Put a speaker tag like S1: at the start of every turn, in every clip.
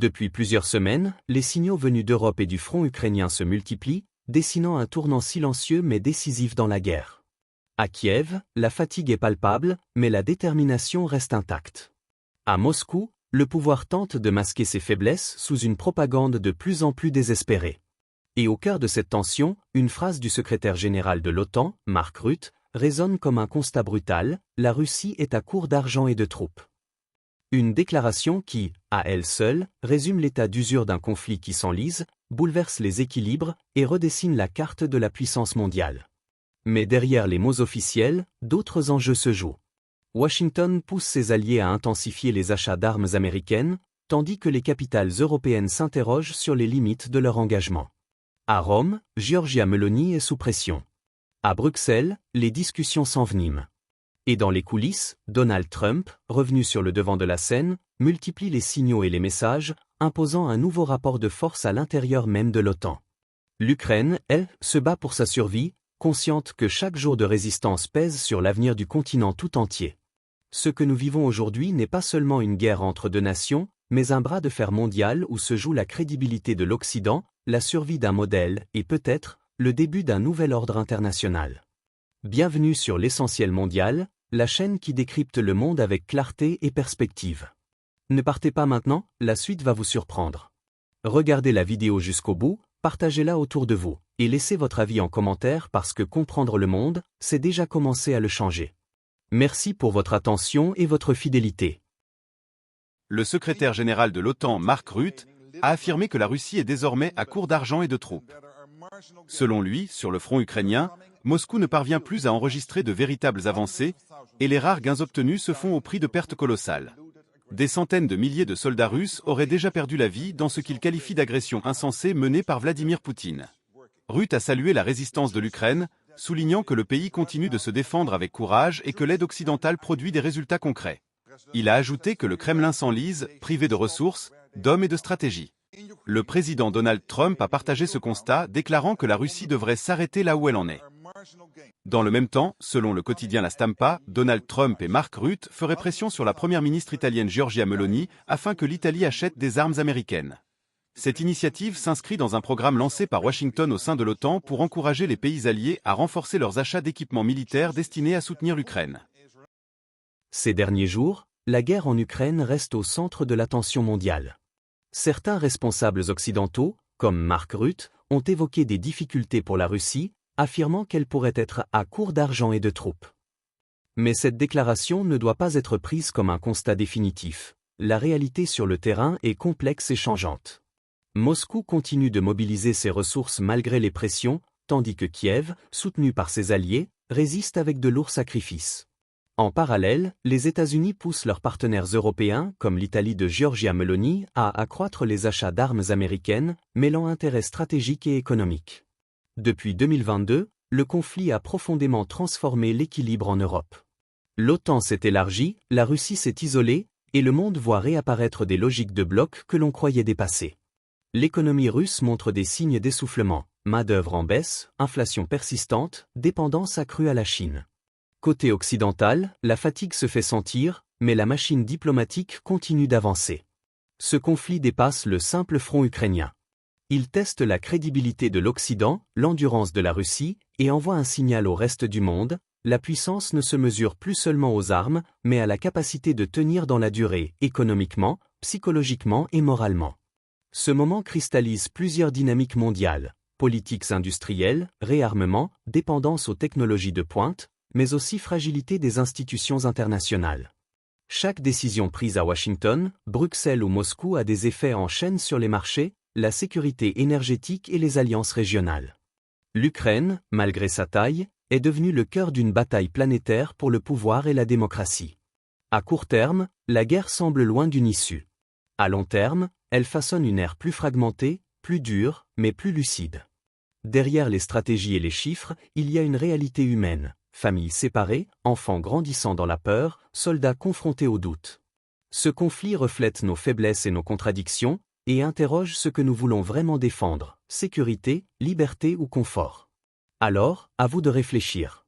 S1: Depuis plusieurs semaines, les signaux venus d'Europe et du front ukrainien se multiplient, dessinant un tournant silencieux mais décisif dans la guerre. À Kiev, la fatigue est palpable, mais la détermination reste intacte. À Moscou, le pouvoir tente de masquer ses faiblesses sous une propagande de plus en plus désespérée. Et au cœur de cette tension, une phrase du secrétaire général de l'OTAN, Mark Rutte, résonne comme un constat brutal: la Russie est à court d'argent et de troupes. Une déclaration qui, à elle seule, résume l'état d'usure d'un conflit qui s'enlise, bouleverse les équilibres et redessine la carte de la puissance mondiale. Mais derrière les mots officiels, d'autres enjeux se jouent. Washington pousse ses alliés à intensifier les achats d'armes américaines, tandis que les capitales européennes s'interrogent sur les limites de leur engagement. À Rome, Giorgia Meloni est sous pression. À Bruxelles, les discussions s'enveniment. Et dans les coulisses, Donald Trump, revenu sur le devant de la scène, multiplie les signaux et les messages, imposant un nouveau rapport de force à l'intérieur même de l'OTAN. L'Ukraine, elle, se bat pour sa survie, consciente que chaque jour de résistance pèse sur l'avenir du continent tout entier. Ce que nous vivons aujourd'hui n'est pas seulement une guerre entre deux nations, mais un bras de fer mondial où se joue la crédibilité de l'Occident, la survie d'un modèle et peut-être le début d'un nouvel ordre international. Bienvenue sur l'Essentiel Mondial, la chaîne qui décrypte le monde avec clarté et perspective. Ne partez pas maintenant, la suite va vous surprendre. Regardez la vidéo jusqu'au bout, partagez-la autour de vous, et laissez votre avis en commentaire parce que comprendre le monde, c'est déjà commencer à le changer. Merci pour votre attention et votre fidélité.
S2: Le secrétaire général de l'OTAN, Mark Rutte, a affirmé que la Russie est désormais à court d'argent et de troupes. Selon lui, sur le front ukrainien, Moscou ne parvient plus à enregistrer de véritables avancées, et les rares gains obtenus se font au prix de pertes colossales. Des centaines de milliers de soldats russes auraient déjà perdu la vie dans ce qu'il qualifie d'agression insensée menée par Vladimir Poutine. Rutte a salué la résistance de l'Ukraine, soulignant que le pays continue de se défendre avec courage et que l'aide occidentale produit des résultats concrets. Il a ajouté que le Kremlin s'enlise, privé de ressources, d'hommes et de stratégie. Le président Donald Trump a partagé ce constat, déclarant que la Russie devrait s'arrêter là où elle en est. Dans le même temps, selon le quotidien La Stampa, Donald Trump et Mark Rutte feraient pression sur la première ministre italienne Giorgia Meloni afin que l'Italie achète des armes américaines. Cette initiative s'inscrit dans un programme lancé par Washington au sein de l'OTAN pour encourager les pays alliés à renforcer leurs achats d'équipements militaires destinés à soutenir l'Ukraine.
S1: Ces derniers jours, la guerre en Ukraine reste au centre de l'attention mondiale. Certains responsables occidentaux, comme Mark Rutte, ont évoqué des difficultés pour la Russie, affirmant qu'elle pourrait être à court d'argent et de troupes. Mais cette déclaration ne doit pas être prise comme un constat définitif. La réalité sur le terrain est complexe et changeante. Moscou continue de mobiliser ses ressources malgré les pressions, tandis que Kiev, soutenu par ses alliés, résiste avec de lourds sacrifices. En parallèle, les États-Unis poussent leurs partenaires européens, comme l'Italie de Giorgia Meloni, à accroître les achats d'armes américaines, mêlant intérêts stratégiques et économiques. Depuis 2022, le conflit a profondément transformé l'équilibre en Europe. L'OTAN s'est élargie, la Russie s'est isolée, et le monde voit réapparaître des logiques de bloc que l'on croyait dépassées. L'économie russe montre des signes d'essoufflement, main-d'œuvre en baisse, inflation persistante, dépendance accrue à la Chine. Côté occidental, la fatigue se fait sentir, mais la machine diplomatique continue d'avancer. Ce conflit dépasse le simple front ukrainien. Il teste la crédibilité de l'Occident, l'endurance de la Russie, et envoie un signal au reste du monde: la puissance ne se mesure plus seulement aux armes, mais à la capacité de tenir dans la durée, économiquement, psychologiquement et moralement. Ce moment cristallise plusieurs dynamiques mondiales: politiques industrielles, réarmement, dépendance aux technologies de pointe, mais aussi fragilité des institutions internationales. Chaque décision prise à Washington, Bruxelles ou Moscou a des effets en chaîne sur les marchés, la sécurité énergétique et les alliances régionales. L'Ukraine, malgré sa taille, est devenue le cœur d'une bataille planétaire pour le pouvoir et la démocratie. À court terme, la guerre semble loin d'une issue. À long terme, elle façonne une ère plus fragmentée, plus dure, mais plus lucide. Derrière les stratégies et les chiffres, il y a une réalité humaine: familles séparées, enfants grandissant dans la peur, soldats confrontés au doute. Ce conflit reflète nos faiblesses et nos contradictions, et interroge ce que nous voulons vraiment défendre: sécurité, liberté ou confort. Alors, à vous de réfléchir.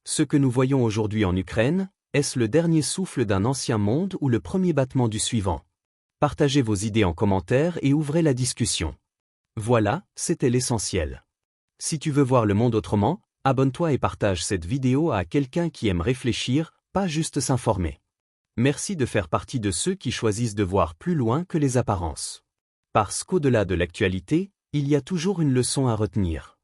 S1: Ce que nous voyons aujourd'hui en Ukraine, est-ce le dernier souffle d'un ancien monde ou le premier battement du suivant? Partagez vos idées en commentaire et ouvrez la discussion. Voilà, c'était l'essentiel. Si tu veux voir le monde autrement, abonne-toi et partage cette vidéo à quelqu'un qui aime réfléchir, pas juste s'informer. Merci de faire partie de ceux qui choisissent de voir plus loin que les apparences. Parce qu'au-delà de l'actualité, il y a toujours une leçon à retenir.